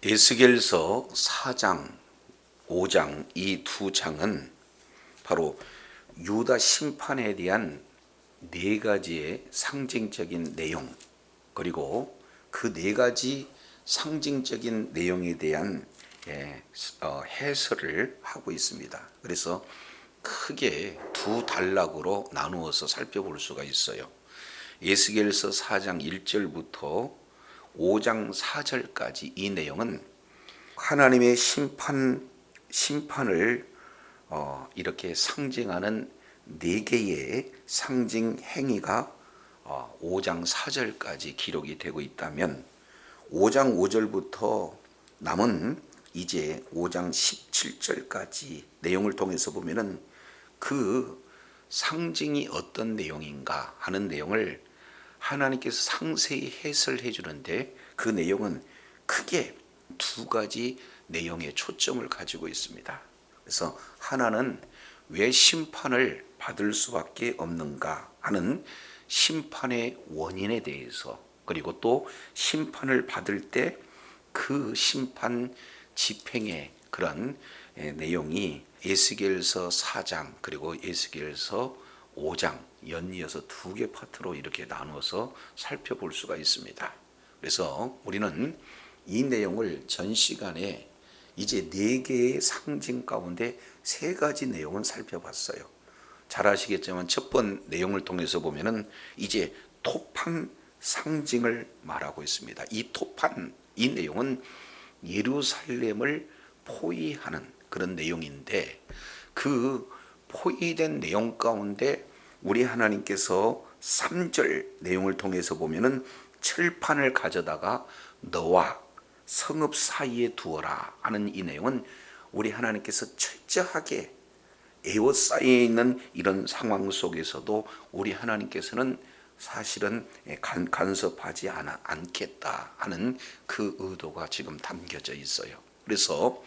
에스겔서 4장, 5장 이 두 장은 바로 유다 심판에 대한 네 가지의 상징적인 내용, 그리고 그 네 가지 상징적인 내용에 대한 해설을 하고 있습니다. 그래서 크게 두 단락으로 나누어서 살펴볼 수가 있어요. 에스겔서 4장 1절부터 5장 4절까지 이 내용은 하나님의 심판을 이렇게 상징하는 네 개의 상징 행위가 5장 4절까지 기록이 되고 있다면 5장 5절부터 남은 이제 5장 17절까지 내용을 통해서 보면은 그 상징이 어떤 내용인가 하는 내용을 하나님께서 상세히 해설해 주는데, 그 내용은 크게 두 가지 내용에 초점을 가지고 있습니다. 그래서 하나는 왜 심판을 받을 수밖에 없는가 하는 심판의 원인에 대해서, 그리고 또 심판을 받을 때 그 심판 집행의 그런 내용이 에스겔서 4장 그리고 에스겔서 5장 연이어서 두 개 파트로 이렇게 나누어서 살펴볼 수가 있습니다. 그래서 우리는 이 내용을 전 시간에 이제 네 개의 상징 가운데 세 가지 내용은 살펴봤어요. 잘 아시겠지만 첫 번 내용을 통해서 보면은 이제 토판 상징을 말하고 있습니다. 이 토판, 이 내용은 예루살렘을 포위하는 그런 내용인데, 그 포위된 내용 가운데 우리 하나님께서 3절 내용을 통해서 보면은 철판을 가져다가 너와 성읍 사이에 두어라 하는 이 내용은 우리 하나님께서 철저하게 에워싸여 있는 이런 상황 속에서도 우리 하나님께서는 사실은 간섭하지 않겠다 하는 그 의도가 지금 담겨져 있어요. 그래서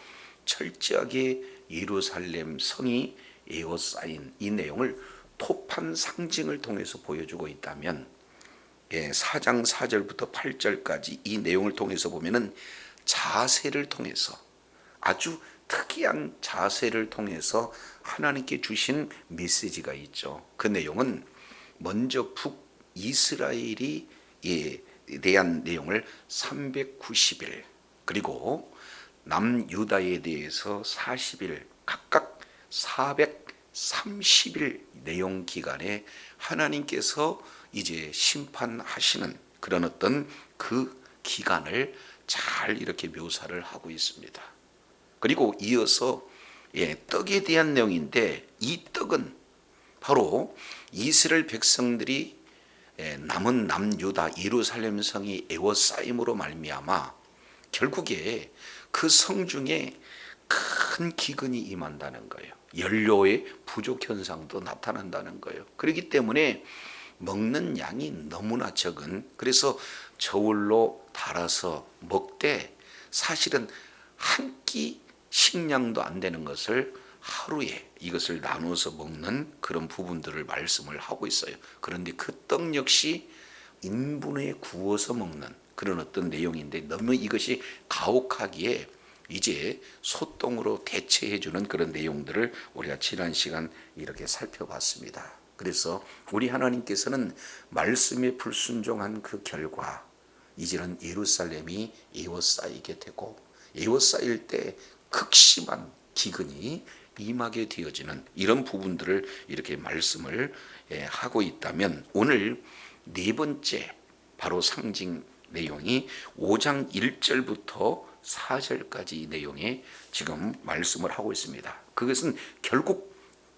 철저하게 예루살렘 성이 에워싸인 이 내용을 토판 상징을 통해서 보여주고 있다면, 4장 4절부터 8절까지 이 내용을 통해서 보면은 자세를 통해서, 아주 특이한 자세를 통해서 하나님께 주신 메시지가 있죠. 그 내용은 먼저 북이스라엘이 대한 내용을 390일, 그리고 남유다에 대해서 40일, 각각 430일 내용 기간에 하나님께서 이제 심판하시는 그런 어떤 그 기간을 잘 이렇게 묘사를 하고 있습니다. 그리고 이어서 떡에 대한 내용인데, 이 떡은 바로 이스라엘 백성들이 남은 남유다 예루살렘 성이 에워싸임으로 말미암아 결국에 그 성중에 큰 기근이 임한다는 거예요. 연료의 부족 현상도 나타난다는 거예요. 그렇기 때문에 먹는 양이 너무나 적은, 그래서 저울로 달아서 먹되 사실은 한 끼 식량도 안 되는 것을 하루에 이것을 나눠서 먹는 그런 부분들을 말씀을 하고 있어요. 그런데 그 떡 역시 인분에 구워서 먹는 그런 어떤 내용인데, 너무 이것이 가혹하기에 이제 소똥으로 대체해 주는 그런 내용들을 우리가 지난 시간 이렇게 살펴봤습니다. 그래서 우리 하나님께서는 말씀에 불순종한 그 결과 이제는 예루살렘이 에워싸이게 되고, 에워싸일 때 극심한 기근이 임하게 되어지는 이런 부분들을 이렇게 말씀을 하고 있다면, 오늘 네 번째 바로 상징 내용이 5장 1절부터 4절까지 이 내용에 지금 말씀을 하고 있습니다. 그것은 결국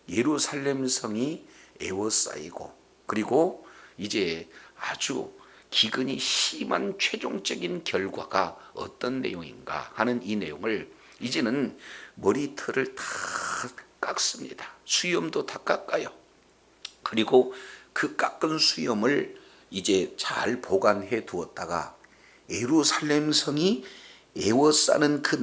예루살렘 성이 에워싸이고, 그리고 이제 아주 기근이 심한 최종적인 결과가 어떤 내용인가 하는 이 내용을 이제는 머리털을 다 깎습니다. 수염도 다 깎아요. 그리고 그 깎은 수염을 이제 잘 보관해 두었다가 예루살렘 성이 에워싸는 그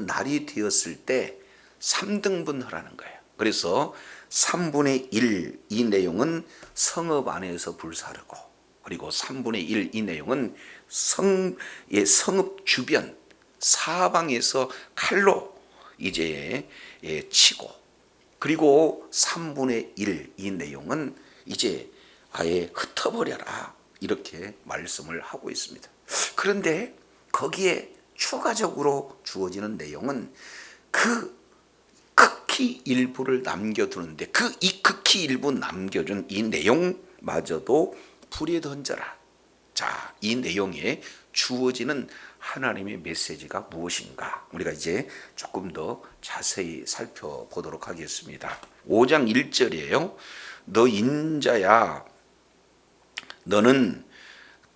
날이 되었을 때 3등분 하라는 거예요. 그래서 3분의 1 이 내용은 성읍 안에서 불사르고, 그리고 3분의 1 이 내용은 성읍 주변 사방에서 칼로 이제 치고, 그리고 3분의 1 이 내용은 이제 아예 흩어버려라, 이렇게 말씀을 하고 있습니다. 그런데 거기에 추가적으로 주어지는 내용은 그 극히 일부를 남겨두는데, 그 이 극히 일부 남겨준 이 내용마저도 불에 던져라. 자, 이 내용에 주어지는 하나님의 메시지가 무엇인가, 우리가 이제 조금 더 자세히 살펴보도록 하겠습니다. 5장 1절이에요. 너 인자야, 너는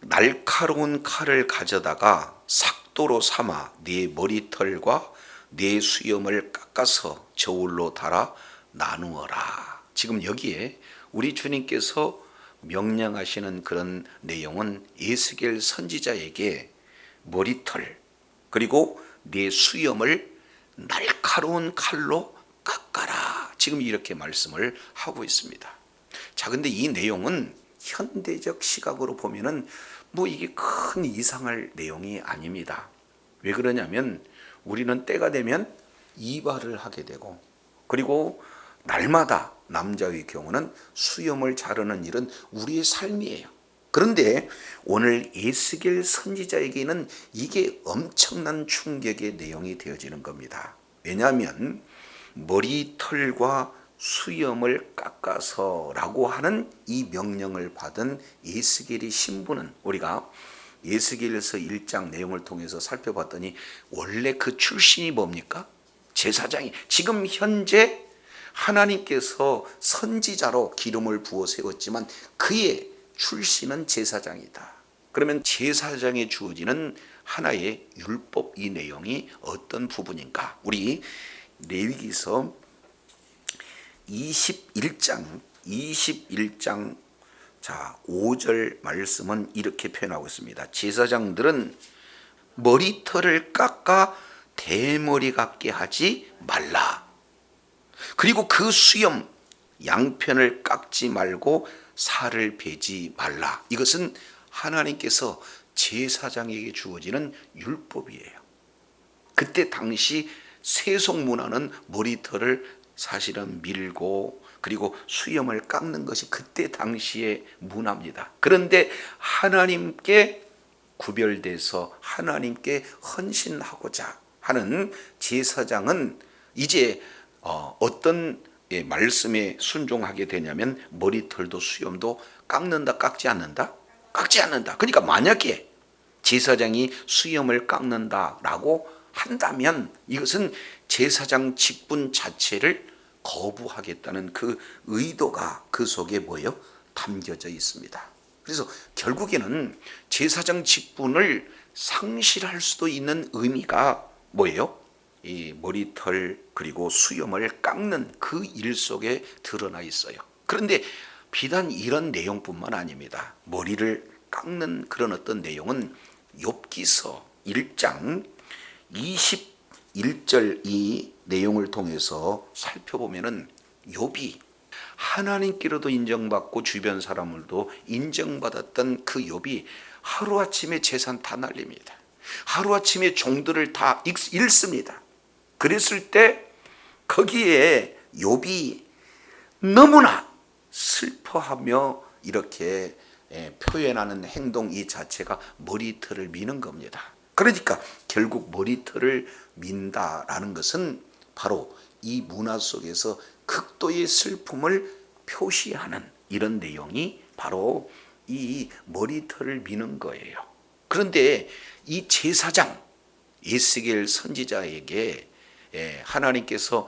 날카로운 칼을 가져다가 삭도로 삼아 네 머리털과 네 수염을 깎아서 저울로 달아 나누어라. 지금 여기에 우리 주님께서 명령하시는 그런 내용은 에스겔 선지자에게 머리털 그리고 네 수염을 날카로운 칼로 깎아라, 지금 이렇게 말씀을 하고 있습니다. 자, 근데 이 내용은 현대적 시각으로 보면은 뭐 이게 큰 이상할 내용이 아닙니다. 왜 그러냐면 우리는 때가 되면 이발을 하게 되고, 그리고 날마다 남자의 경우는 수염을 자르는 일은 우리의 삶이에요. 그런데 오늘 에스겔 선지자에게는 이게 엄청난 충격의 내용이 되어지는 겁니다. 왜냐하면 머리털과 수염을 깎아서라고 하는 이 명령을 받은 에스겔의 신분은, 우리가 에스겔에서 1장 내용을 통해서 살펴봤더니 원래 그 출신이 뭡니까? 제사장이. 지금 현재 하나님께서 선지자로 기름을 부어 세웠지만 그의 출신은 제사장이다. 그러면 제사장에 주어지는 하나의 율법, 이 내용이 어떤 부분인가? 우리 레위기서 21장 자 5절 말씀은 이렇게 표현하고 있습니다. 제사장들은 머리털을 깎아 대머리 같게 하지 말라. 그리고 그 수염 양편을 깎지 말고 살을 베지 말라. 이것은 하나님께서 제사장에게 주어지는 율법이에요. 그때 당시 세속 문화는 머리털을 사실은 밀고 그리고 수염을 깎는 것이 그때 당시의 문화입니다. 그런데 하나님께 구별돼서 하나님께 헌신하고자 하는 제사장은 이제 어떤 말씀에 순종하게 되냐면 머리털도 수염도 깎는다, 깎지 않는다? 깎지 않는다. 그러니까 만약에 제사장이 수염을 깎는다라고 한다면 이것은 제사장 직분 자체를 거부하겠다는 그 의도가 그 속에 뭐예요? 담겨져 있습니다. 그래서 결국에는 제사장 직분을 상실할 수도 있는 의미가 뭐예요? 이 머리털 그리고 수염을 깎는 그 일 속에 드러나 있어요. 그런데 비단 이런 내용뿐만 아닙니다. 머리를 깎는 그런 어떤 내용은 욥기서 1장 21절 이 내용을 통해서 살펴보면은 욥이 하나님께로도 인정받고 주변 사람들도 인정받았던 그 욥이 하루아침에 재산 다 날립니다. 하루아침에 종들을 다 잃습니다. 그랬을 때 거기에 욥이 너무나 슬퍼하며 이렇게 표현하는 행동 이 자체가 머리털을 미는 겁니다. 그러니까 결국 머리털을 민다라는 것은 바로 이 문화 속에서 극도의 슬픔을 표시하는 이런 내용이 바로 이 머리털을 미는 거예요. 그런데 이 제사장 에스겔 선지자에게 하나님께서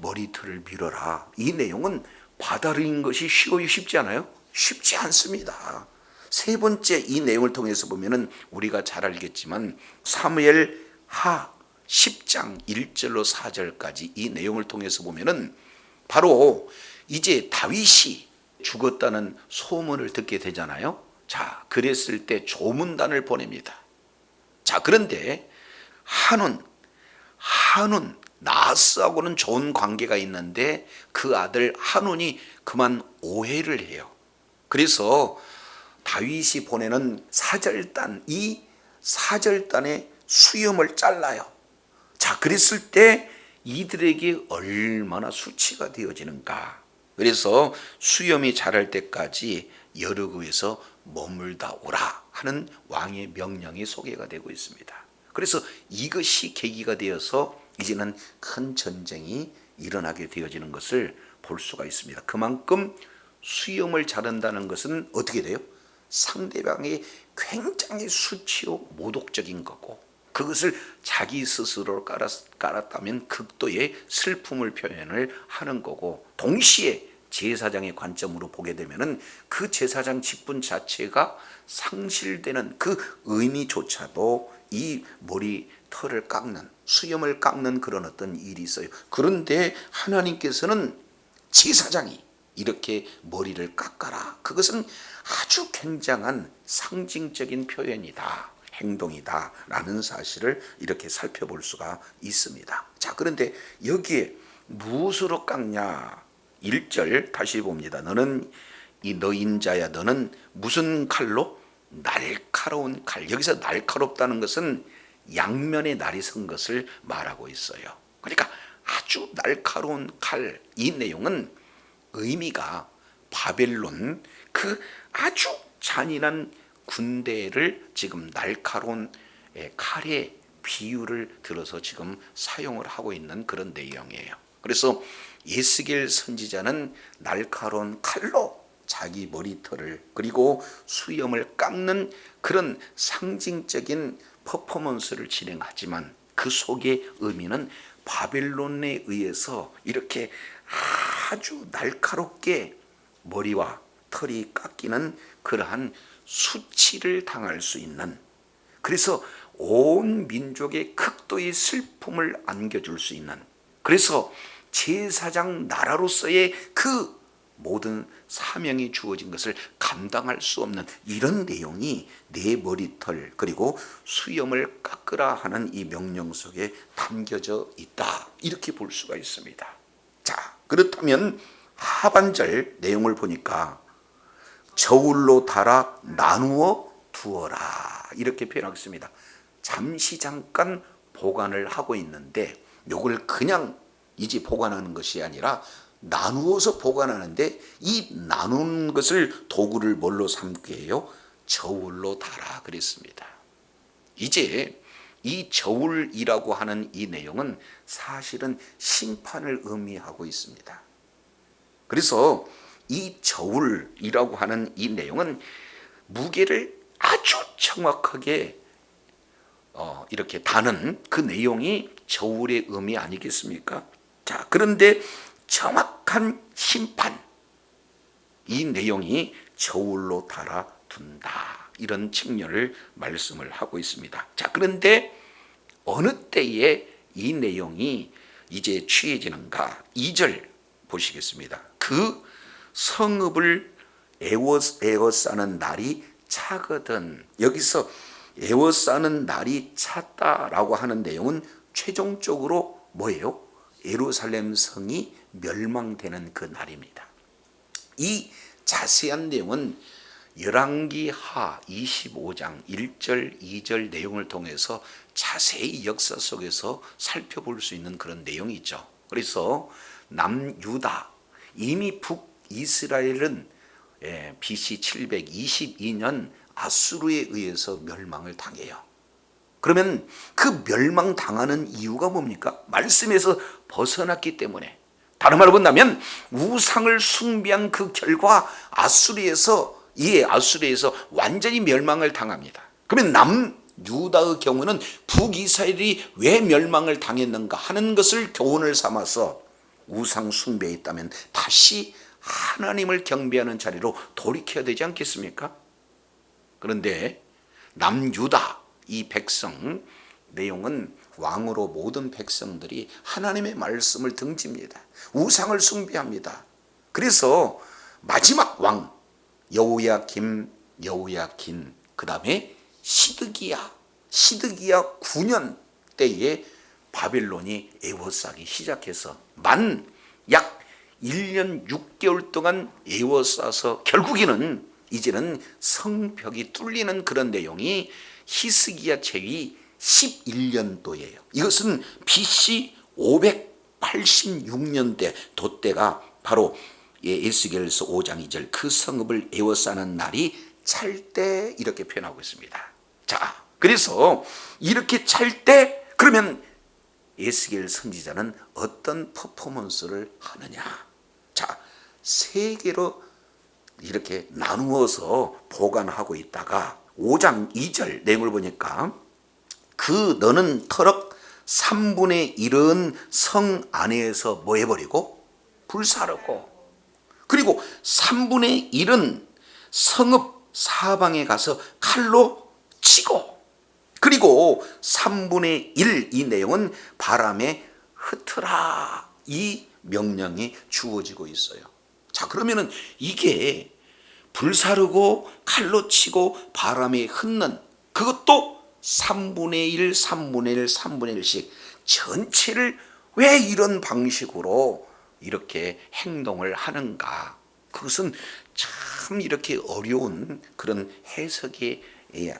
머리털을 밀어라, 이 내용은 받아들이는 것이 쉬워요? 쉽지 않아요? 쉽지 않습니다. 세 번째 이 내용을 통해서 보면은 우리가 잘 알겠지만 사무엘 하 10장 1절로 4절까지 이 내용을 통해서 보면은 바로 이제 다윗이 죽었다는 소문을 듣게 되잖아요. 자, 그랬을 때 조문단을 보냅니다. 자, 그런데 한운 나하스하고는 좋은 관계가 있는데 그 아들 한운이 그만 오해를 해요. 그래서 다윗이 보내는 사절단, 이 사절단의 수염을 잘라요. 자, 그랬을 때 이들에게 얼마나 수치가 되어지는가. 그래서 수염이 자랄 때까지 여리고에서 머물다 오라 하는 왕의 명령이 소개가 되고 있습니다. 그래서 이것이 계기가 되어서 이제는 큰 전쟁이 일어나게 되어지는 것을 볼 수가 있습니다. 그만큼 수염을 자른다는 것은 어떻게 돼요? 상대방이 굉장히 수치요 모독적인 거고, 그것을 자기 스스로 깔았다면 극도의 슬픔을 표현을 하는 거고, 동시에 제사장의 관점으로 보게 되면은 그 제사장 직분 자체가 상실되는 그 의미조차도 이 머리털을 깎는, 수염을 깎는 그런 어떤 일이 있어요. 그런데 하나님께서는 제사장이 이렇게 머리를 깎아라, 그것은 아주 굉장한 상징적인 표현이다, 행동이다 라는 사실을 이렇게 살펴볼 수가 있습니다. 자, 그런데 여기에 무엇으로 깎냐? 1절 다시 봅니다. 너는 이 너인 자야, 너는 무슨 칼로? 날카로운 칼. 여기서 날카롭다는 것은 양면의 날이 선 것을 말하고 있어요. 그러니까 아주 날카로운 칼. 이 내용은 의미가 바벨론 그 아주 잔인한 군대를 지금 날카로운 칼의 비유를 들어서 지금 사용을 하고 있는 그런 내용이에요. 그래서 예스겔 선지자는 날카로운 칼로 자기 머리털을 그리고 수염을 깎는 그런 상징적인 퍼포먼스를 진행하지만 그 속의 의미는 바벨론에 의해서 이렇게 아주 날카롭게 머리와 털이 깎이는 그러한 수치를 당할 수 있는, 그래서 온 민족의 극도의 슬픔을 안겨줄 수 있는, 그래서 제사장 나라로서의 그 모든 사명이 주어진 것을 감당할 수 없는 이런 내용이 내 머리털 그리고 수염을 깎으라 하는 이 명령 속에 담겨져 있다, 이렇게 볼 수가 있습니다. 자, 그렇다면 하반절 내용을 보니까 저울로 달아 나누어 두어라 이렇게 표현하겠습니다. 잠시 잠깐 보관을 하고 있는데 이걸 그냥 이제 보관하는 것이 아니라 나누어서 보관하는데, 이 나눈 것을 도구를 뭘로 삼게 해요? 저울로 달아 그랬습니다. 이제 이 저울이라고 하는 이 내용은 사실은 심판을 의미하고 있습니다. 그래서 이 저울이라고 하는 이 내용은 무게를 아주 정확하게 이렇게 다는 그 내용이 저울의 의미 아니겠습니까? 자, 그런데 정확한 심판, 이 내용이 저울로 달아둔다, 이런 측면을 말씀을 하고 있습니다. 자, 그런데 어느 때에 이 내용이 이제 취해지는가? 2절 보시겠습니다. 그 성읍을 에워싸는 날이 차거든. 여기서 에워싸는 날이 찼다라고 하는 내용은 최종적으로 뭐예요? 예루살렘 성이 멸망되는 그 날입니다. 이 자세한 내용은 열왕기하 25장 1절 2절 내용을 통해서 자세히 역사 속에서 살펴볼 수 있는 그런 내용이죠. 그래서 남유다, 이미 북이스라엘은 BC 722년 아수르에 의해서 멸망을 당해요. 그러면 그 멸망당하는 이유가 뭡니까? 말씀에서 벗어났기 때문에. 다른 말로 본다면 우상을 숭배한 그 결과 아수르에서 완전히 멸망을 당합니다. 그러면 남유다의 경우는 북이스라엘이 왜 멸망을 당했는가 하는 것을 교훈을 삼아서 우상 숭배에 있다면 다시 하나님을 경배하는 자리로 돌이켜야 되지 않겠습니까? 그런데 남유다 이 백성 내용은 왕으로 모든 백성들이 하나님의 말씀을 등집니다. 우상을 숭배합니다. 그래서 마지막 왕 여호야김, 여호야긴, 그 다음에 시드기야 9년 때에 바벨론이 에워싸기 시작해서 약 1년 6개월 동안 에워싸서 결국에는 이제는 성벽이 뚫리는 그런 내용이 히스기야 제위 11년도예요. 이것은 BC 586년대 도때가 바로 에스겔서 5장 2절 그 성읍을 에워싸는 날이 찰 때 이렇게 표현하고 있습니다. 자, 그래서 이렇게 찰 때 그러면 에스겔 선지자는 어떤 퍼포먼스를 하느냐? 자, 세 개로 이렇게 나누어서 보관하고 있다가 5장 2절 내용을 보니까 그 너는 터럭 3분의 1은 성 안에서 뭐 해버리고 불사르고 그리고 3분의 1은 성읍 사방에 가서 칼로 치고 그리고 3분의 1 이 내용은 바람에 흩으라 이 명령이 주어지고 있어요. 자, 그러면은 이게 불사르고 칼로 치고 바람에 흩는 그것도 3분의 1, 3분의 1, 3분의 1씩 전체를 왜 이런 방식으로 이렇게 행동을 하는가? 그것은 참 이렇게 어려운 그런 해석이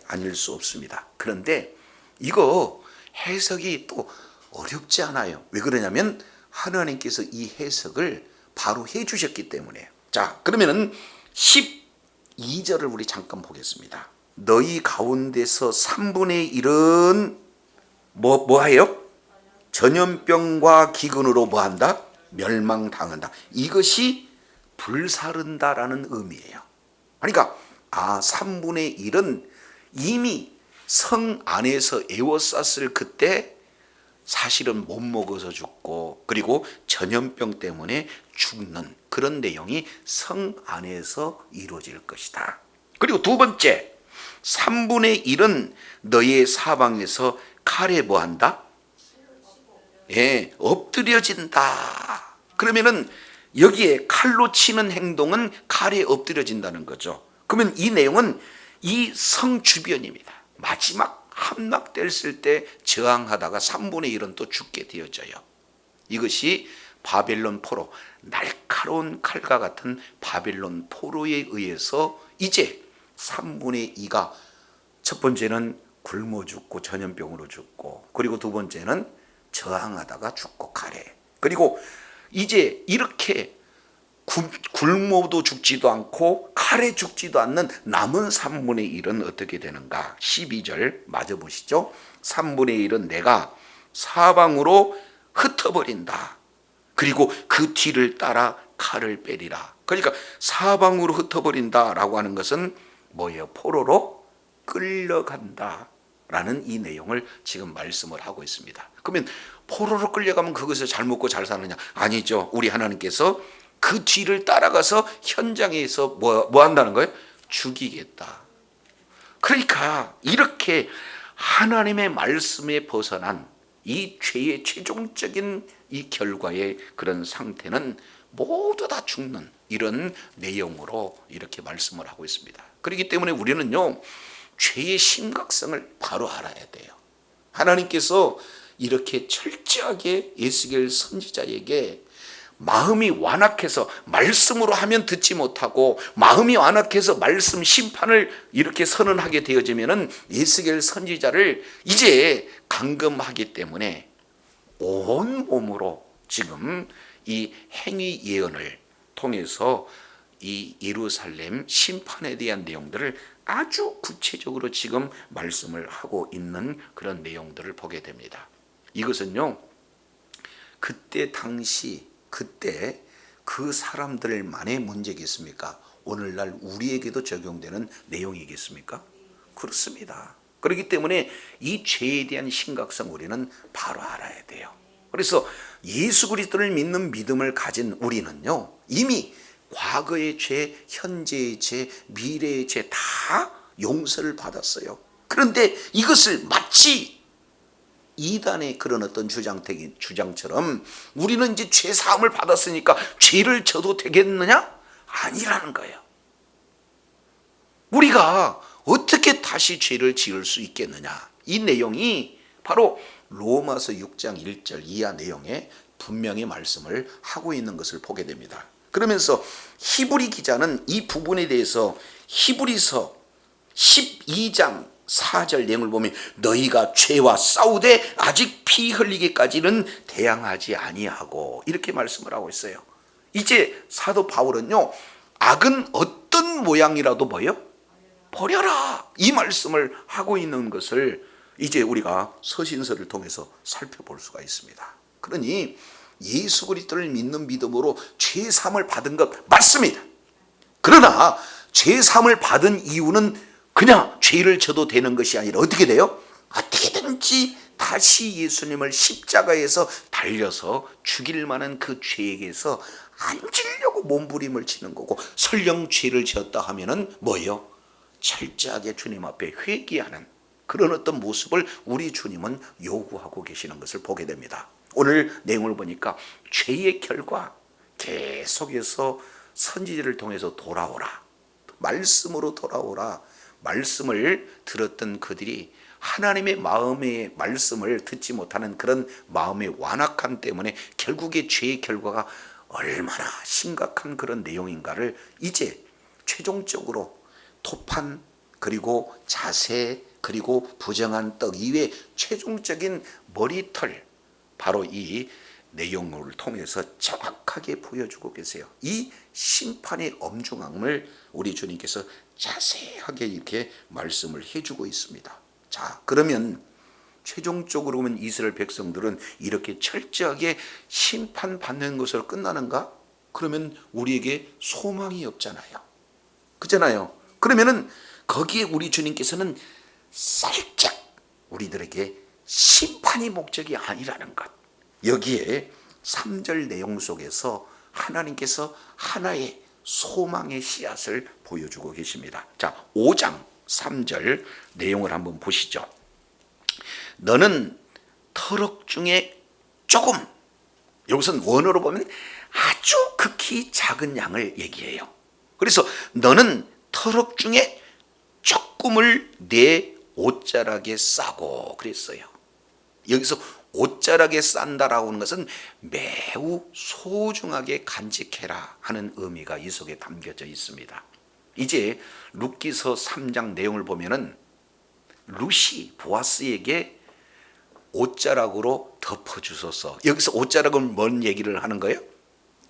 아닐 수 없습니다. 그런데 이거 해석이 또 어렵지 않아요. 왜 그러냐면 하나님께서 이 해석을 바로 해 주셨기 때문에. 자, 그러면은 12절을 우리 잠깐 보겠습니다. 너희 가운데서 3분의 1은 뭐하여? 전염병과 기근으로 뭐한다? 멸망당한다. 이것이 불사른다라는 의미예요. 그러니까 3분의 1은 이미 성 안에서 에워쌌을 그때 사실은 못 먹어서 죽고 그리고 전염병 때문에 죽는 그런 내용이 성 안에서 이루어질 것이다. 그리고 두 번째 3분의 1은 너의 사방에서 칼에 뭐한다? 예, 엎드려진다. 그러면은 여기에 칼로 치는 행동은 칼에 엎드려진다는 거죠. 그러면 이 내용은 이 성 주변입니다. 마지막 함락됐을 때 저항하다가 3분의 1은 또 죽게 되어져요. 이것이 바벨론 포로, 날카로운 칼과 같은 바벨론 포로에 의해서 이제 3분의 2가 첫 번째는 굶어 죽고 전염병으로 죽고 그리고 두 번째는 저항하다가 죽고 칼에 그리고 이제 이렇게 굶어도 죽지도 않고 칼에 죽지도 않는 남은 3분의 1은 어떻게 되는가? 12절 마저 보시죠. 3분의 1은 내가 사방으로 흩어버린다. 그리고 그 뒤를 따라 칼을 빼리라. 그러니까 사방으로 흩어버린다라고 하는 것은 뭐예요? 포로로 끌려간다 라는 이 내용을 지금 말씀을 하고 있습니다. 그러면 포로로 끌려가면 그것을 잘 먹고 잘 사느냐? 아니죠. 우리 하나님께서 그 뒤를 따라가서 현장에서 뭐 한다는 거예요? 죽이겠다. 그러니까 이렇게 하나님의 말씀에 벗어난 이 죄의 최종적인 이 결과의 그런 상태는 모두 다 죽는 이런 내용으로 이렇게 말씀을 하고 있습니다. 그렇기 때문에 우리는요 죄의 심각성을 바로 알아야 돼요. 하나님께서 이렇게 철저하게 에스겔 선지자에게 마음이 완악해서 말씀으로 하면 듣지 못하고 마음이 완악해서 말씀 심판을 이렇게 선언하게 되어지면은 에스겔 선지자를 이제 감금하기 때문에 온 몸으로 지금 이 행위 예언을 통해서 이 예루살렘 심판에 대한 내용들을 아주 구체적으로 지금 말씀을 하고 있는 그런 내용들을 보게 됩니다. 이것은요 그때 당시 그때 그 사람들만의 문제겠습니까? 오늘날 우리에게도 적용되는 내용이겠습니까? 그렇습니다. 그렇기 때문에 이 죄에 대한 심각성 우리는 바로 알아야 돼요. 그래서 예수 그리스도를 믿는 믿음을 가진 우리는요 이미 과거의 죄, 현재의 죄, 미래의 죄 다 용서를 받았어요. 그런데 이것을 마치 이단의 그런 어떤 주장처럼 우리는 이제 죄 사함을 받았으니까 죄를 져도 되겠느냐? 아니라는 거예요. 우리가 어떻게 다시 죄를 지을 수 있겠느냐? 이 내용이 바로 로마서 6장 1절 이하 내용에 분명히 말씀을 하고 있는 것을 보게 됩니다. 그러면서 히브리 기자는 이 부분에 대해서 히브리서 12장 4절 내용을 보면 너희가 죄와 싸우되 아직 피 흘리기까지는 대항하지 아니하고 이렇게 말씀을 하고 있어요. 이제 사도 바울은요, 악은 어떤 모양이라도 뭐요? 버려라, 이 말씀을 하고 있는 것을 이제 우리가 서신서를 통해서 살펴볼 수가 있습니다. 그러니 예수 그리스도를 믿는 믿음으로 죄 사함을 받은 것 맞습니다. 그러나 죄 사함을 받은 이유는 그냥 죄를 져도 되는 것이 아니라 어떻게 돼요? 어떻게든지 다시 예수님을 십자가에서 달려서 죽일 만한 그 죄에게서 안지려고 몸부림을 치는 거고, 설령 죄를 지었다 하면은 뭐예요? 철저하게 주님 앞에 회개하는 그런 어떤 모습을 우리 주님은 요구하고 계시는 것을 보게 됩니다. 오늘 내용을 보니까 죄의 결과 계속해서 선지자를 통해서 돌아오라, 말씀으로 돌아오라, 말씀을 들었던 그들이 하나님의 마음의 말씀을 듣지 못하는 그런 마음의 완악함 때문에 결국에 죄의 결과가 얼마나 심각한 그런 내용인가를 이제 최종적으로 토판, 그리고 자세, 그리고 부정한 떡 이외에 최종적인 머리털, 바로 이 내용을 통해서 정확하게 보여주고 계세요. 이 심판의 엄중함을 우리 주님께서 자세하게 이렇게 말씀을 해주고 있습니다. 자, 그러면 최종적으로 보면 이스라엘 백성들은 이렇게 철저하게 심판받는 것으로 끝나는가? 그러면 우리에게 소망이 없잖아요. 그렇잖아요. 그러면은 거기에 우리 주님께서는 살짝 우리들에게 심판이 목적이 아니라는 것, 여기에 3절 내용 속에서 하나님께서 하나의 소망의 씨앗을 보여주고 계십니다. 자, 5장 3절 내용을 한번 보시죠. 너는 터럭 중에 조금, 여기서는 원어로 보면 아주 극히 작은 양을 얘기해요. 그래서 너는 터럭 중에 조금을 내 옷자락에 싸고 그랬어요. 여기서 옷자락에 싼다라고 하는 것은 매우 소중하게 간직해라 하는 의미가 이 속에 담겨져 있습니다. 이제 룻기서 3장 내용을 보면은 룻이 보아스에게 옷자락으로 덮어주소서, 여기서 옷자락은 뭔 얘기를 하는 거예요?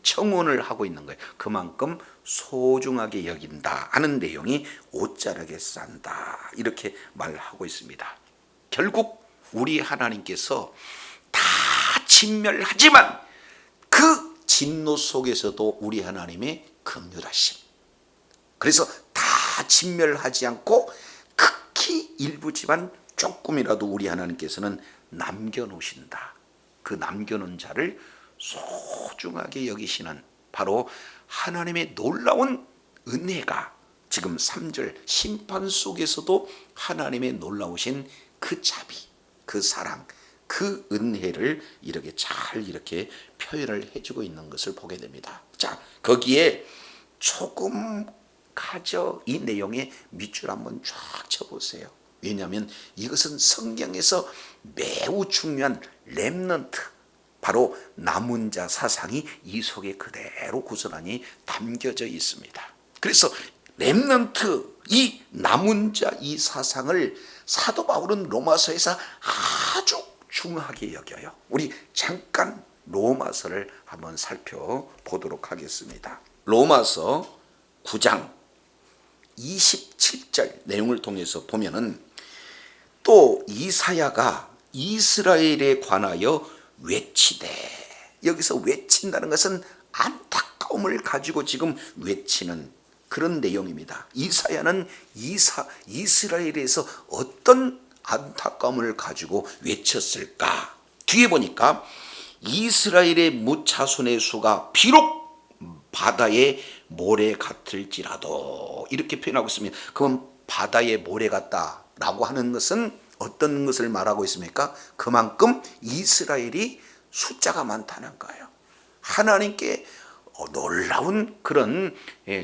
청혼을 하고 있는 거예요. 그만큼 소중하게 여긴다 하는 내용이 옷자락에 싼다, 이렇게 말하고 있습니다. 결국 우리 하나님께서 다 진멸하지만 그 진노 속에서도 우리 하나님의 긍휼하심, 그래서 다 진멸하지 않고 극히 일부지만 조금이라도 우리 하나님께서는 남겨놓으신다. 그 남겨놓은 자를 소중하게 여기시는 바로 하나님의 놀라운 은혜가 지금 3절 심판 속에서도 하나님의 놀라우신 그 자비, 그 사랑, 그 은혜를 이렇게 잘 이렇게 표현을 해주고 있는 것을 보게 됩니다. 자, 거기에 조금 가져 이 내용의 밑줄 한번 쫙 쳐보세요. 왜냐하면 이것은 성경에서 매우 중요한 렘넌트, 바로 남은 자 사상이 이 속에 그대로 고스란히 담겨져 있습니다. 그래서 렘넌트, 이 남은 자 이 사상을 사도 바울은 로마서에서 아주 중하게 여겨요. 우리 잠깐 로마서를 한번 살펴보도록 하겠습니다. 로마서 9장 27절 내용을 통해서 보면은 또 이사야가 이스라엘에 관하여 외치되, 여기서 외친다는 것은 안타까움을 가지고 지금 외치는 그런 내용입니다. 이사야는 이스라엘에서 어떤 안타까움을 가지고 외쳤을까? 뒤에 보니까 이스라엘의 무자손의 수가 비록 바다의 모래 같을지라도, 이렇게 표현하고 있습니다. 그럼 바다의 모래 같다라고 하는 것은 어떤 것을 말하고 있습니까? 그만큼 이스라엘이 숫자가 많다는 거예요. 하나님께 놀라운 그런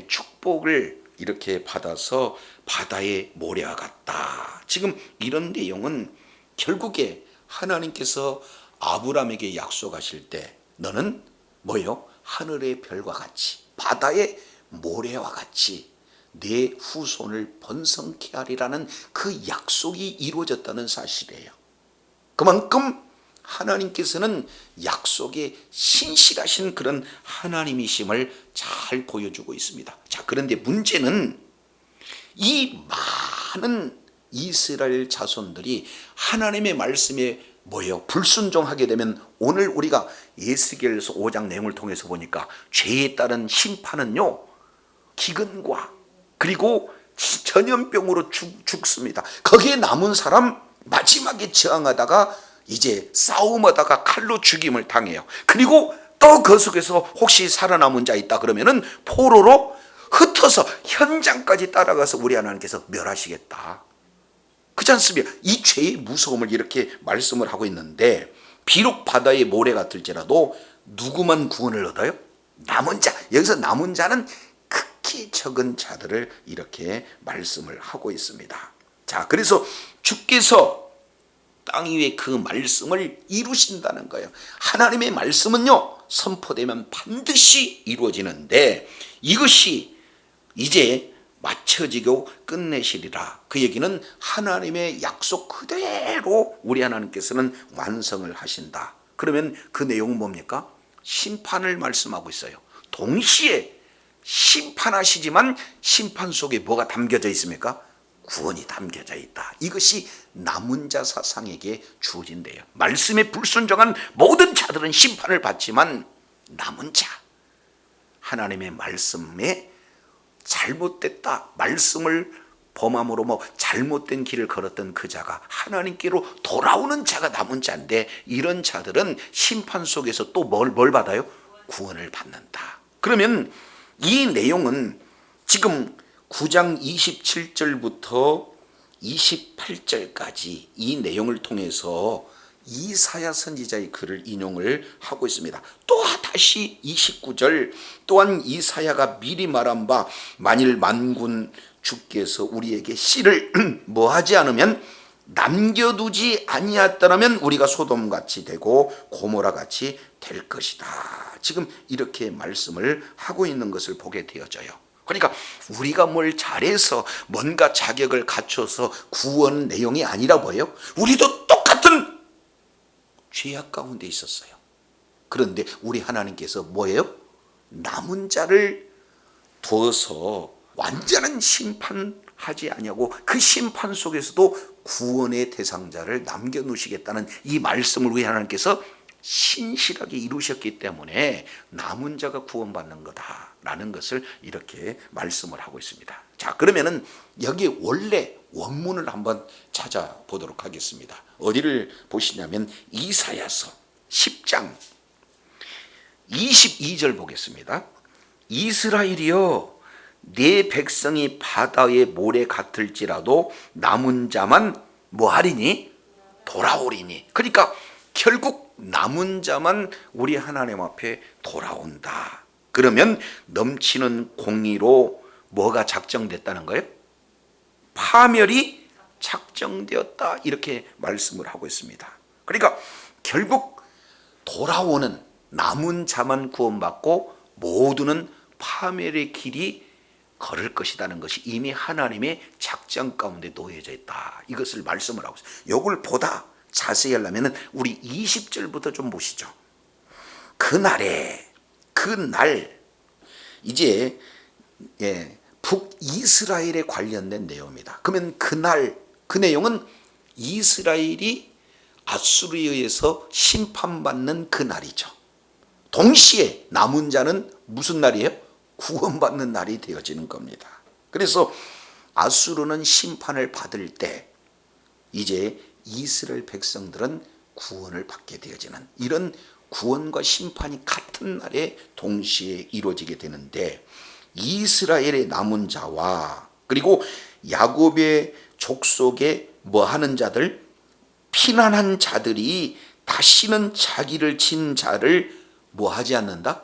축복을 이렇게 받아서 바다의 모래와 같다. 지금 이런 내용은 결국에 하나님께서 아브라함에게 약속하실 때 너는 뭐요? 하늘의 별과 같이, 바다의 모래와 같이 내 후손을 번성케 하리라는 그 약속이 이루어졌다는 사실이에요. 그만큼 하나님께서는 약속에 신실하신 그런 하나님이심을 잘 보여주고 있습니다. 자, 그런데 문제는 이 많은 이스라엘 자손들이 하나님의 말씀에 뭐예요? 불순종하게 되면 오늘 우리가 에스겔서 5장 내용을 통해서 보니까 죄에 따른 심판은요, 기근과 그리고 전염병으로 죽습니다. 거기에 남은 사람 마지막에 저항하다가 이제 싸움하다가 칼로 죽임을 당해요. 그리고 또 그 속에서 혹시 살아남은 자 있다 그러면은 포로로 흩어서 현장까지 따라가서 우리 하나님께서 멸하시겠다. 그렇지 않습니까? 이 죄의 무서움을 이렇게 말씀을 하고 있는데, 비록 바다의 모래 같을지라도 누구만 구원을 얻어요? 남은 자. 여기서 남은 자는 극히 적은 자들을 이렇게 말씀을 하고 있습니다. 자, 그래서 주께서 땅 위에 그 말씀을 이루신다는 거예요. 하나님의 말씀은요, 선포되면 반드시 이루어지는데 이것이 이제 마쳐지고 끝내시리라. 그 얘기는 하나님의 약속 그대로 우리 하나님께서는 완성을 하신다. 그러면 그 내용은 뭡니까? 심판을 말씀하고 있어요. 동시에 심판하시지만 심판 속에 뭐가 담겨져 있습니까? 구원이 담겨져 있다. 이것이 남은 자 사상에게 주어진대요. 말씀에 불순종한 모든 자들은 심판을 받지만 남은 자, 하나님의 말씀에 잘못됐다, 말씀을 범함으로 잘못된 길을 걸었던 그 자가 하나님께로 돌아오는 자가 남은 자인데, 이런 자들은 심판 속에서 또 뭘 받아요? 구원을 받는다. 그러면 이 내용은 지금 9장 27절부터 28절까지 이 내용을 통해서 이사야 선지자의 글을 인용을 하고 있습니다. 또 다시 29절, 또한 이사야가 미리 말한 바 만일 만군 주께서 우리에게 씨를 뭐하지 않으면 남겨두지 아니하였더라면 우리가 소돔같이 되고 고모라같이 될 것이다. 지금 이렇게 말씀을 하고 있는 것을 보게 되어져요. 그러니까 우리가 뭘 잘해서 뭔가 자격을 갖춰서 구원 내용이 아니라 뭐예요? 우리도 똑같은 죄악 가운데 있었어요. 그런데 우리 하나님께서 뭐예요? 남은 자를 두어서 완전한 심판하지 아니하고 그 심판 속에서도 구원의 대상자를 남겨놓으시겠다는 이 말씀을 우리 하나님께서 신실하게 이루셨기 때문에 남은 자가 구원받는 거다라는 것을 이렇게 말씀을 하고 있습니다. 자, 그러면은 여기 원래 원문을 한번 찾아보도록 하겠습니다. 어디를 보시냐면 이사야서 10장 22절 보겠습니다. 이스라엘이여, 내 백성이 바다의 모래 같을지라도 남은 자만 뭐하리니? 돌아오리니. 그러니까 결국 남은 자만 우리 하나님 앞에 돌아온다. 그러면 넘치는 공의로 뭐가 작정됐다는 거예요? 파멸이 작정되었다. 이렇게 말씀을 하고 있습니다. 그러니까 결국 돌아오는 남은 자만 구원받고 모두는 파멸의 길이 걸을 것이라는 것이 이미 하나님의 작정 가운데 놓여져 있다. 이것을 말씀을 하고 있어요. 이걸 보다 자세히 하려면 우리 20절부터 좀 보시죠. 그날 이제 북이스라엘에 관련된 내용입니다. 그러면 그날 그 내용은 이스라엘이 아수르에 의해서 심판받는 그 날이죠. 동시에 남은 자는 무슨 날이에요? 구원받는 날이 되어지는 겁니다. 그래서 아수르는 심판을 받을 때 이제 이스라엘 백성들은 구원을 받게 되어지는, 이런 구원과 심판이 같은 날에 동시에 이루어지게 되는데, 이스라엘의 남은 자와 그리고 야곱의 족속에 뭐하는 자들, 피난한 자들이 다시는 자기를 친 자를 뭐하지 않는다?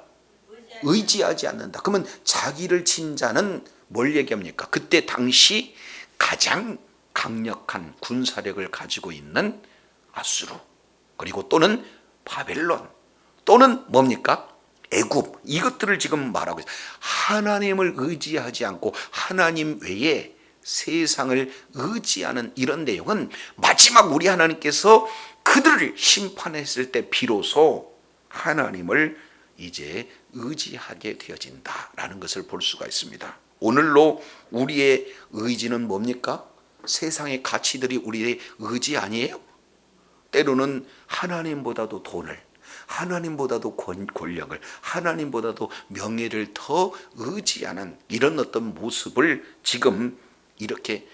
의지하지 않는다. 그러면 자기를 친 자는 뭘 얘기합니까? 그때 당시 가장 강력한 군사력을 가지고 있는 아수르, 그리고 또는 바벨론, 또는 뭡니까? 애굽, 이것들을 지금 말하고 있어요. 하나님을 의지하지 않고 하나님 외에 세상을 의지하는 이런 내용은 마지막 우리 하나님께서 그들을 심판했을 때 비로소 하나님을 이제 의지하게 되어진다라는 것을 볼 수가 있습니다. 오늘로 우리의 의지는 뭡니까? 세상의 가치들이 우리의 의지 아니에요? 때로는 하나님보다도 돈을, 하나님보다도 권력을, 하나님보다도 명예를 더 의지하는 이런 어떤 모습을 지금 이렇게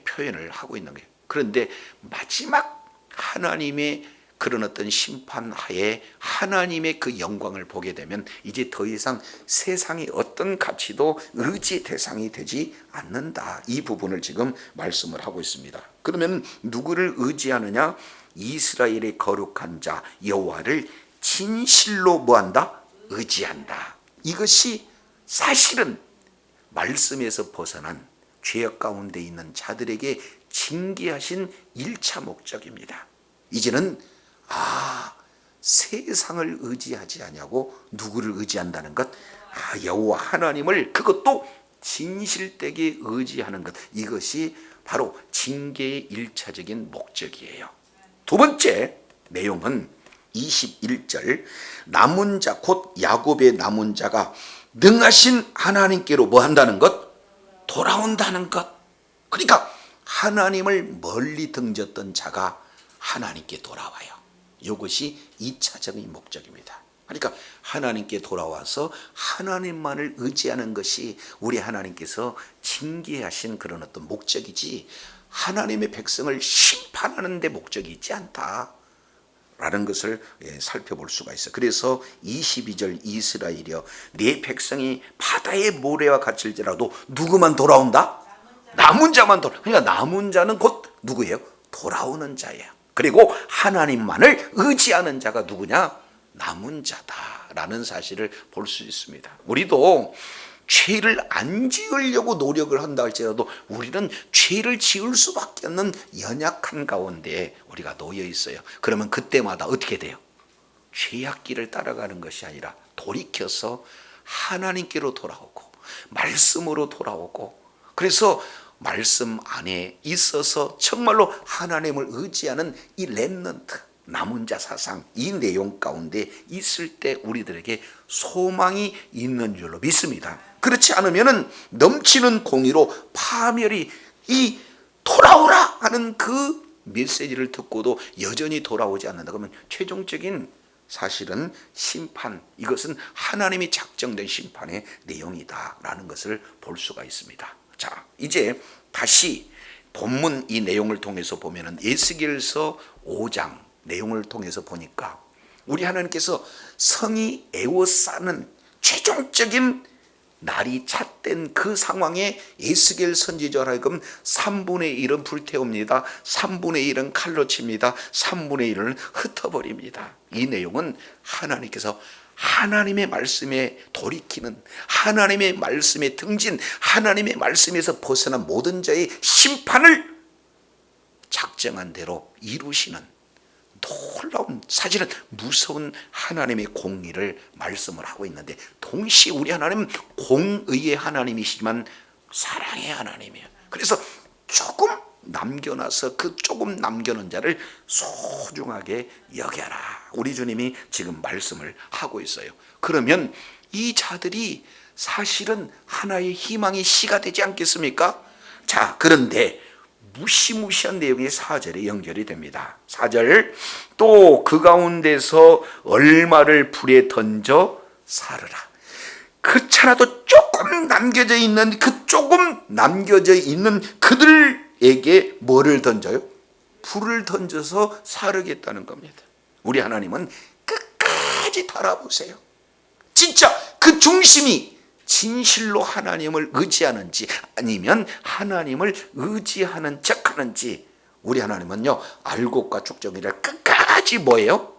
표현을 하고 있는 거예요. 그런데 마지막 하나님의 그런 어떤 심판하에 하나님의 그 영광을 보게 되면 이제 더 이상 세상의 어떤 가치도 의지 대상이 되지 않는다. 이 부분을 지금 말씀을 하고 있습니다. 그러면 누구를 의지하느냐? 이스라엘의 거룩한 자 여호와를 진실로 뭐한다? 의지한다. 이것이 사실은 말씀에서 벗어난 죄악 가운데 있는 자들에게 징계하신 1차 목적입니다. 이제는 세상을 의지하지 아니하고 누구를 의지한다는 것? 여호와 하나님을, 그것도 진실되게 의지하는 것, 이것이 바로 징계의 1차적인 목적이에요. 두 번째 내용은 21절, 남은 자 곧 야곱의 남은 자가 능하신 하나님께로 뭐 한다는 것? 돌아온다는 것. 그러니까 하나님을 멀리 등졌던 자가 하나님께 돌아와요. 이것이 2차적인 목적입니다. 그러니까 하나님께 돌아와서 하나님만을 의지하는 것이 우리 하나님께서 징계하신 그런 어떤 목적이지, 하나님의 백성을 심판하는 데 목적이 있지 않다라는 것을 살펴볼 수가 있어요. 그래서 22절, 이스라엘이여 네 백성이 바다의 모래와 같을지라도 누구만 돌아온다? 남은 자만 돌아. 그러니까 남은 자는 곧 누구예요? 돌아오는 자예요. 그리고 하나님만을 의지하는 자가 누구냐? 남은 자다라는 사실을 볼 수 있습니다. 우리도 죄를 안 지으려고 노력을 한다 할지라도 우리는 죄를 지을 수밖에 없는 연약한 가운데 우리가 놓여 있어요. 그러면 그때마다 어떻게 돼요? 죄악길을 따라가는 것이 아니라 돌이켜서 하나님께로 돌아오고 말씀으로 돌아오고, 그래서 말씀 안에 있어서 정말로 하나님을 의지하는 이 렘넌트, 남은 자 사상, 이 내용 가운데 있을 때 우리들에게 소망이 있는 줄로 믿습니다. 그렇지 않으면 넘치는 공의로 파멸이, 이 돌아오라 하는 그 메시지를 듣고도 여전히 돌아오지 않는다 그러면 최종적인 사실은 심판, 이것은 하나님이 작정된 심판의 내용이다라는 것을 볼 수가 있습니다. 자, 이제 다시 본문 이 내용을 통해서 보면은 에스겔서 5장 내용을 통해서 보니까 우리 하나님께서 성이 에워싸는 최종적인 날이 찼된 그 상황에 에스겔 선지자로 하여금 3분의 1은 불태웁니다. 3분의 1은 칼로 칩니다. 3분의 1은 흩어버립니다. 이 내용은 하나님께서 하나님의 말씀에 돌이키는, 하나님의 말씀에 등진, 하나님의 말씀에서 벗어난 모든 자의 심판을 작정한 대로 이루시는 놀라운, 사실은 무서운 하나님의 공의를 말씀을 하고 있는데, 동시에 우리 하나님은 공의의 하나님이시지만 사랑의 하나님이에요. 그래서 조금 남겨놔서 그 조금 남겨놓은 자를 소중하게 여겨라, 우리 주님이 지금 말씀을 하고 있어요. 그러면 이 자들이 사실은 하나의 희망의 씨가 되지 않겠습니까? 자, 그런데 무시무시한 내용이 4절에 연결이 됩니다. 4절, 또 그 가운데서 얼마를 불에 던져 사르라. 그렇잖아도 조금 남겨져 있는, 그 조금 남겨져 있는 그들에게 뭐를 던져요? 불을 던져서 사르겠다는 겁니다. 우리 하나님은 끝까지 달아보세요. 진짜 그 중심이 진실로 하나님을 의지하는지 아니면 하나님을 의지하는 척하는지, 우리 하나님은요 알곡과 쭉정이를 끝까지 뭐예요?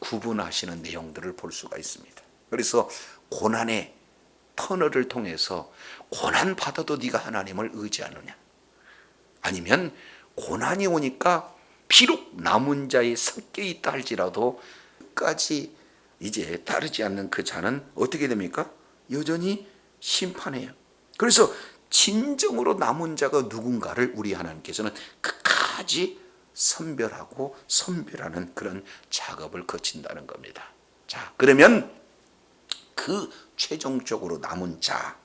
구분하시는 내용들을 볼 수가 있습니다. 그래서 고난의 터널을 통해서 고난 받아도 네가 하나님을 의지하느냐, 아니면 고난이 오니까 비록 남은 자에 섞여 있다 할지라도 끝까지 이제 따르지 않는 그 자는 어떻게 됩니까? 여전히 심판해요. 그래서 진정으로 남은 자가 누군가를 우리 하나님께서는 끝까지 선별하고 선별하는 그런 작업을 거친다는 겁니다. 자, 그러면 그 최종적으로 남은 자,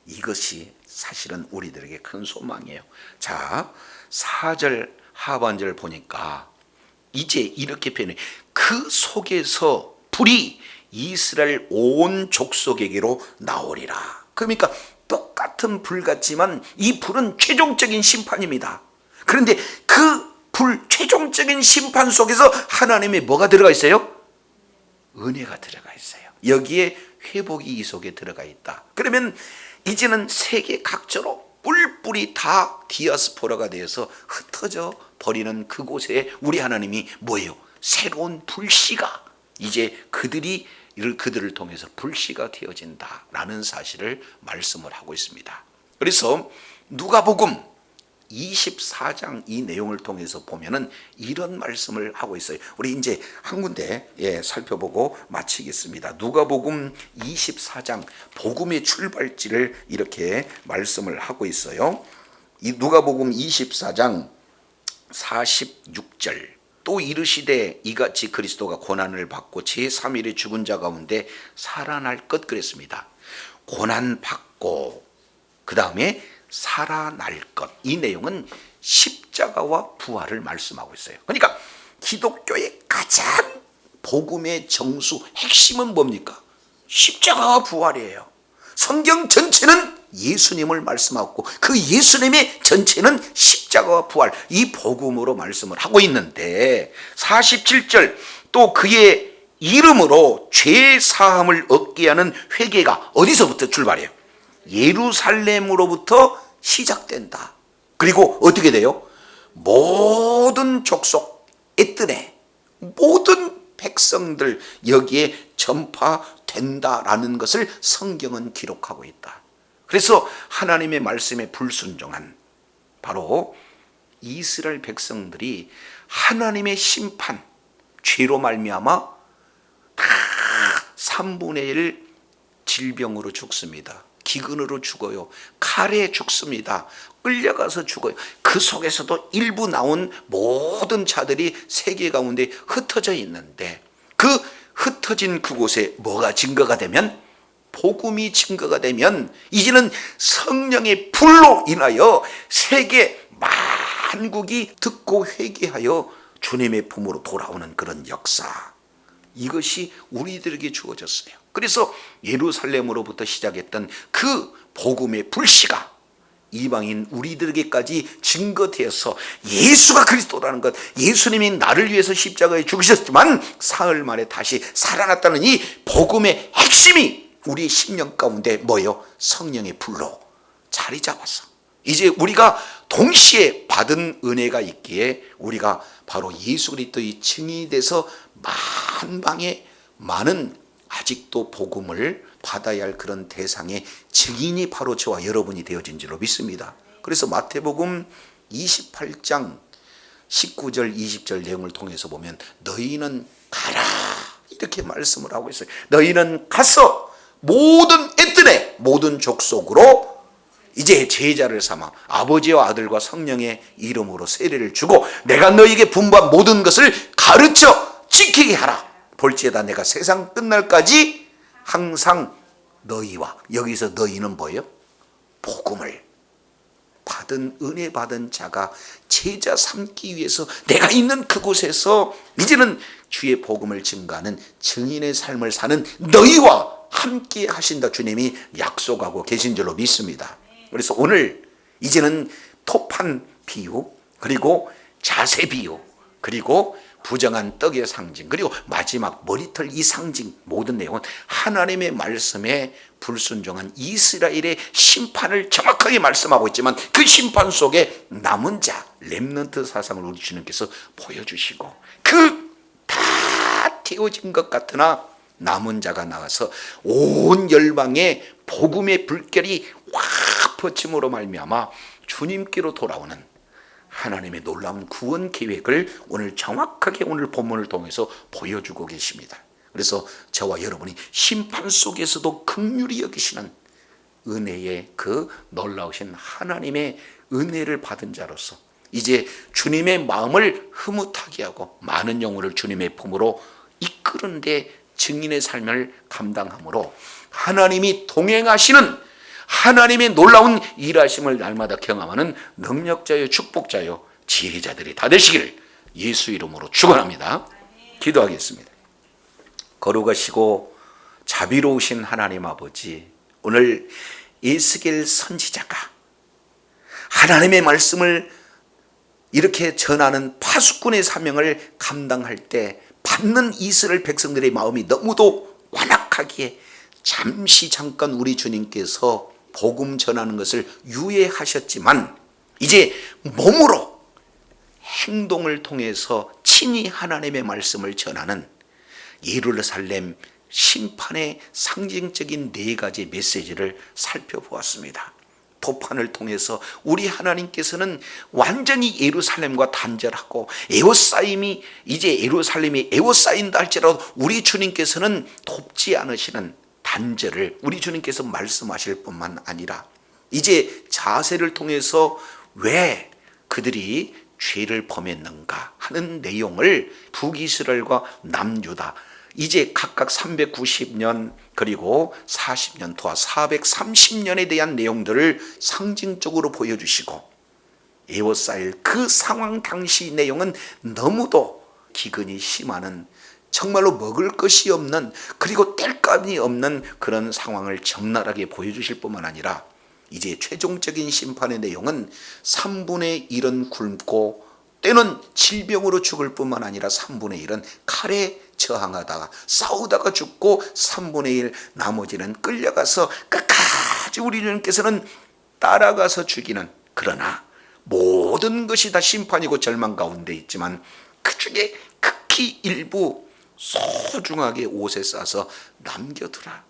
이것이 사실은 우리들에게 큰 소망이에요. 자, 4절 하반절 보니까 이제 이렇게 표현해. 그 속에서 불이 이스라엘 온 족속에게로 나오리라. 그러니까 똑같은 불 같지만 이 불은 최종적인 심판입니다. 그런데 그 불 최종적인 심판 속에서 하나님의 뭐가 들어가 있어요? 은혜가 들어가 있어요. 여기에 회복이 이 속에 들어가 있다. 그러면 이제는 세계 각처로 뿔뿔이 다 디아스포라가 되어서 흩어져 버리는 그곳에 우리 하나님이 뭐예요? 새로운 불씨가 이제 그들을 통해서 불씨가 되어진다라는 사실을 말씀을 하고 있습니다. 그래서 누가복음 24장 이 내용을 통해서 보면은 이런 말씀을 하고 있어요. 우리 이제 한 군데 살펴보고 마치겠습니다. 누가복음 24장 복음의 출발지를 이렇게 말씀을 하고 있어요. 이 누가복음 24장 46절 또 이르시되 이같이 그리스도가 고난을 받고 제3일에 죽은 자 가운데 살아날 것 그랬습니다. 고난 받고 그 다음에 살아날 것, 이 내용은 십자가와 부활을 말씀하고 있어요. 그러니까 기독교의 가장 복음의 정수 핵심은 뭡니까? 십자가와 부활이에요. 성경 전체는 예수님을 말씀하고 그 예수님의 전체는 십자가와 부활, 이 복음으로 말씀을 하고 있는데 47절 또 그의 이름으로 죄 사함을 얻게 하는 회개가 어디서부터 출발해요? 예루살렘으로부터 시작된다. 그리고 어떻게 돼요? 모든 족속, 에뜨네, 모든 백성들 여기에 전파된다라는 것을 성경은 기록하고 있다. 그래서 하나님의 말씀에 불순종한 바로 이스라엘 백성들이 하나님의 심판, 죄로 말미암아 다 3분의 1 질병으로 죽습니다. 기근으로 죽어요. 칼에 죽습니다. 끌려가서 죽어요. 그 속에서도 일부 나온 모든 자들이 세계 가운데 흩어져 있는데 그 흩어진 그곳에 뭐가 증거가 되면, 복음이 증거가 되면 이제는 성령의 불로 인하여 세계 만국이 듣고 회개하여 주님의 품으로 돌아오는 그런 역사, 이것이 우리들에게 주어졌어요. 그래서 예루살렘으로부터 시작했던 그 복음의 불씨가 이방인 우리들에게까지 증거되어서 예수가 그리스도라는 것, 예수님이 나를 위해서 십자가에 죽으셨지만 사흘 만에 다시 살아났다는 이 복음의 핵심이 우리의 심령 가운데 뭐예요? 성령의 불로 자리 잡았어. 이제 우리가 동시에 받은 은혜가 있기에 우리가 바로 예수 그리스도의 증인이 돼서 만방에 많은 아직도 복음을 받아야 할 그런 대상의 증인이 바로 저와 여러분이 되어진 줄로 믿습니다. 그래서 마태복음 28장 19절 20절 내용을 통해서 보면 너희는 가라 이렇게 말씀을 하고 있어요. 너희는 가서 모든 애들의 모든 족속으로 이제 제자를 삼아 아버지와 아들과 성령의 이름으로 세례를 주고 내가 너희에게 분부한 모든 것을 가르쳐 지키게 하라. 볼지에다 내가 세상 끝날까지 항상 너희와, 여기서 너희는 뭐예요? 복음을 받은, 은혜 받은 자가 제자 삼기 위해서 내가 있는 그곳에서 이제는 주의 복음을 증거하는 증인의 삶을 사는 너희와 함께 하신다 주님이 약속하고 계신 줄로 믿습니다. 그래서 오늘 이제는 토판 비유, 그리고 자세 비유, 그리고 부정한 떡의 상징, 그리고 마지막 머리털 이 상징, 모든 내용은 하나님의 말씀에 불순종한 이스라엘의 심판을 정확하게 말씀하고 있지만 그 심판 속에 남은 자, 렘넌트 사상을 우리 주님께서 보여주시고 그 다 태워진 것 같으나 남은 자가 나와서 온 열방에 복음의 불결이 확 퍼짐으로 말미암아 주님께로 돌아오는 하나님의 놀라운 구원 계획을 오늘 정확하게 오늘 본문을 통해서 보여주고 계십니다. 그래서 저와 여러분이 심판 속에서도 긍휼히 여기시는 은혜의 그 놀라우신 하나님의 은혜를 받은 자로서 이제 주님의 마음을 흐뭇하게 하고 많은 영혼을 주님의 품으로 이끄는 데 증인의 삶을 감당함으로 하나님이 동행하시는 하나님의 놀라운 일하심을 날마다 경험하는 능력자요 축복자요 지혜자들이 다 되시기를 예수 이름으로 축원합니다. 기도하겠습니다. 거룩하시고 자비로우신 하나님 아버지, 오늘 에스겔 선지자가 하나님의 말씀을 이렇게 전하는 파수꾼의 사명을 감당할 때 받는 이스라엘 백성들의 마음이 너무도 완악하기에 잠깐 우리 주님께서 복음 전하는 것을 유예하셨지만 이제 몸으로 행동을 통해서 친히 하나님의 말씀을 전하는 예루살렘 심판의 상징적인 4가지 메시지를 살펴보았습니다. 도판을 통해서 우리 하나님께서는 완전히 예루살렘과 단절하고 에워싸임이 이제 예루살렘이 에워싸인다 할지라도 우리 주님께서는 돕지 않으시는 단절을 우리 주님께서 말씀하실 뿐만 아니라 이제 자세를 통해서 왜 그들이 죄를 범했는가 하는 내용을 북이스라엘과 남유다 이제 각각 390년 그리고 40년 도와 430년에 대한 내용들을 상징적으로 보여주시고 에워싸일 그 상황 당시 내용은 너무도 기근이 심하는 정말로 먹을 것이 없는 그리고 뗄감이 없는 그런 상황을 적나라하게 보여주실 뿐만 아니라 이제 최종적인 심판의 내용은 3분의 1은 굶고 때는 질병으로 죽을 뿐만 아니라 3분의 1은 칼에 저항하다가 싸우다가 죽고 3분의 1 나머지는 끌려가서 끝까지 우리 주님께서는 따라가서 죽이는, 그러나 모든 것이 다 심판이고 절망 가운데 있지만 그 중에 극히 일부 소중하게 옷에 싸서 남겨두라.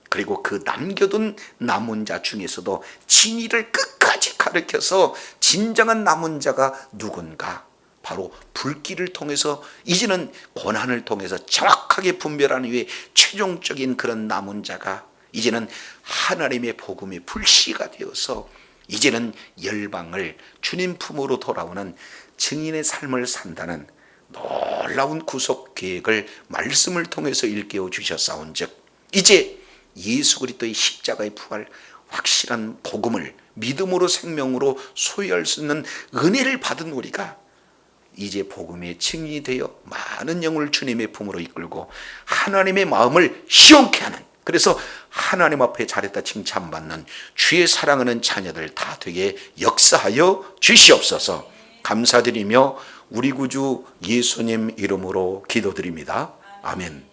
그리고 그 남겨둔 남은 자 중에서도 진리를 끝까지 가르쳐서 진정한 남은 자가 누군가, 바로 불길을 통해서 이제는 고난을 통해서 정확하게 분별한 후에 최종적인 그런 남은 자가 이제는 하나님의 복음의 불씨가 되어서 이제는 열방을 주님 품으로 돌아오는 증인의 삶을 산다는 놀라운 구속 계획을 말씀을 통해서 일깨워 주셨사온즉 이제 예수 그리스도의 십자가의 부활 확실한 복음을 믿음으로 생명으로 소유할 수 있는 은혜를 받은 우리가 이제 복음의 증인이 되어 많은 영혼을 주님의 품으로 이끌고 하나님의 마음을 시원케 하는, 그래서 하나님 앞에 잘했다 칭찬받는 주의 사랑하는 자녀들 다 되게 역사하여 주시옵소서. 감사드리며 우리 구주 예수님 이름으로 기도드립니다. 아멘.